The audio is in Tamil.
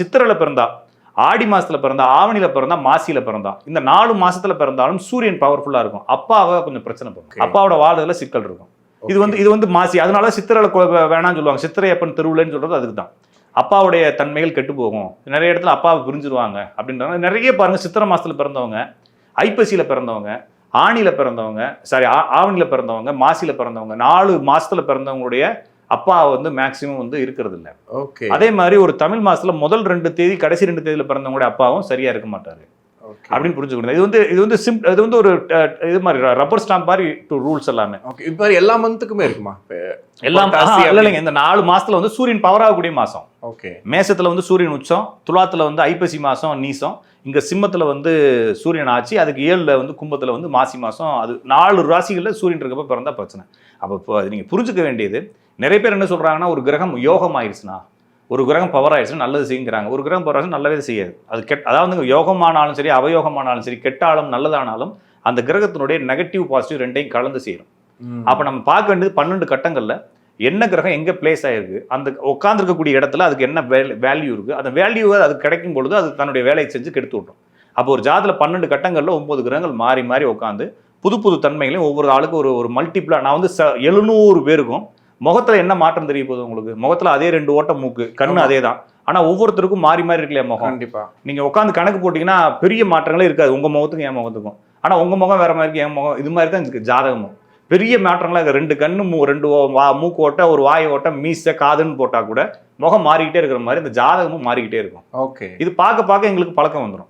சித்திரையில பிறந்தா, ஆடி மாசத்துல பிறந்தா, ஆவணியில பிறந்தா, மாசியில பிறந்தா, இந்த 4 மாசத்துல பிறந்தாலும் சூரியன் பவர்ஃபுல்லா இருக்கும். அப்பாவை கொஞ்சம் பிரச்சனை பண்ணும். அப்பாவோட வாழ்றதுல சிக்கல் இருக்கும். இது வந்து மாசி. அதனால சித்திரையில வேணாம்னு சொல்லுவாங்க. சித்திரை அப்பன் திருவிழான்னு சொல்றது அதுக்கு தான். அப்பாவுடைய தன்மைகள் கெட்டு போகும். நிறைய இடத்துல அப்பாவை பிரிஞ்சிருவாங்க அப்படின்றாங்க. நிறைய பாருங்க, சித்திரை மாசத்துல பிறந்தவங்க, ஐப்பசியில பிறந்தவங்க, ஆணியில பிறந்தவங்க, ஆவணியில பிறந்தவங்க, மாசியில பிறந்தவங்க, 4 மாசத்துல பிறந்தவங்களுடைய அப்பா வந்து மேக்சிமம் வந்து இருக்கிறது இல்லை. ஓகே. அதே மாதிரி ஒரு தமிழ் மாசத்துல முதல் 2 தேதி கடைசி 2 தேதியில பிறந்தவங்களுடைய அப்பாவும் சரியா இருக்க மாட்டாரு அப்படின்னு புரிஞ்சுக்கணும். இது வந்து ஒரு இது மாதிரி ரப்பர் ஸ்டாம்ப் மாதிரி ரூல்ஸ் எல்லாமே. இப்போ எல்லா மந்த்துக்குமே இருக்குமா? எல்லாம் இல்லைங்க. இந்த 4 மாசத்துல வந்து சூரியன் பவர் ஆகக்கூடிய மாசம். ஓகே. மேசத்துல வந்து சூரியன் உச்சம், துலாத்துல வந்து ஐப்பசி மாசம் நீசம், இங்க சிம்மத்துல வந்து சூரியன் ஆச்சு, அதுக்கு 7ல வந்து கும்பத்துல வந்து மாசி மாசம். அது 4 ராசிகள்ல சூரியன் இருக்கப்ப பிறந்தா பிரச்சனை. அப்போ அது நீங்க புரிஞ்சுக்க வேண்டியது, நிறைய பேர் என்ன சொல்றாங்கன்னா, ஒரு கிரகம் யோகம் ஆயிடுச்சுன்னா, ஒரு கிரகம் பவர் ஆயிடுச்சுன்னா நல்லது செய்யுங்கிறாங்க. ஒரு கிரகம் பவர் ஆயிடுச்சு நல்லவே செய்யாது. அது அதாவது யோகமானாலும் சரி, அவயோகமானாலும் சரி, கெட்டாலும் நல்லதானாலும் அந்த கிரகத்தினுடைய நெகட்டிவ் பாசிட்டிவ் ரெண்டையும் கலந்து செய்யணும். அப்ப நம்ம பார்க்க வேண்டியது 12 கட்டங்கள்ல என்ன கிரகம் எங்க பிளேஸ் ஆயிருக்கு, அந்த உட்கார்ந்துருக்கக்கூடிய இடத்துல அதுக்கு என்ன வேல்யூ இருக்கு, அந்த வேல்யூவை அது கிடைக்கும் பொழுது அது தன்னுடைய வேலையை செஞ்சு கெடுத்து விட்டோம். அப்போ ஒரு ஜாதத்துல 12 கட்டங்கள்ல 9 கிரகங்கள் மாறி மாறி உட்காந்து புது புது தன்மைகளையும் ஒவ்வொரு ஆளுக்கு ஒரு மல்டிப்ளா, நான் வந்து 700 பேருக்கும் முகத்துல என்ன மாற்றம் தெரிய போகுது உங்களுக்கு? முகத்துல அதே 2 ஓட்ட மூக்கு, கண்ணு அதே தான். ஆனா ஒவ்வொருத்தருக்கும் மாறி மாறி இருக்கு இல்லையா முகம்? கண்டிப்பா. நீங்க உட்காந்து கணக்கு போட்டீங்கன்னா பெரிய மாற்றங்களே இருக்காது உங்க முகத்துக்கும் என் முகத்துக்கும். ஆனா உங்க முகம் வேற மாதிரி இருக்கு, என் முகம் இது மாதிரி தான் இருக்கு. ஜாதகமும் பெரிய மாற்றங்களா இருக்கு. 2 கண்ணு 2 மூக்கு ஓட்ட, ஒரு வாய் ஓட்ட, மீச காதுன்னு போட்டா கூட முகம் மாறிக்கிட்டே இருக்கிற மாதிரி இந்த ஜாதகமும் மாறிக்கிட்டே இருக்கும். ஓகே. இது பார்க்க பார்க்க எங்களுக்கு பழக்கம் வந்துடும்.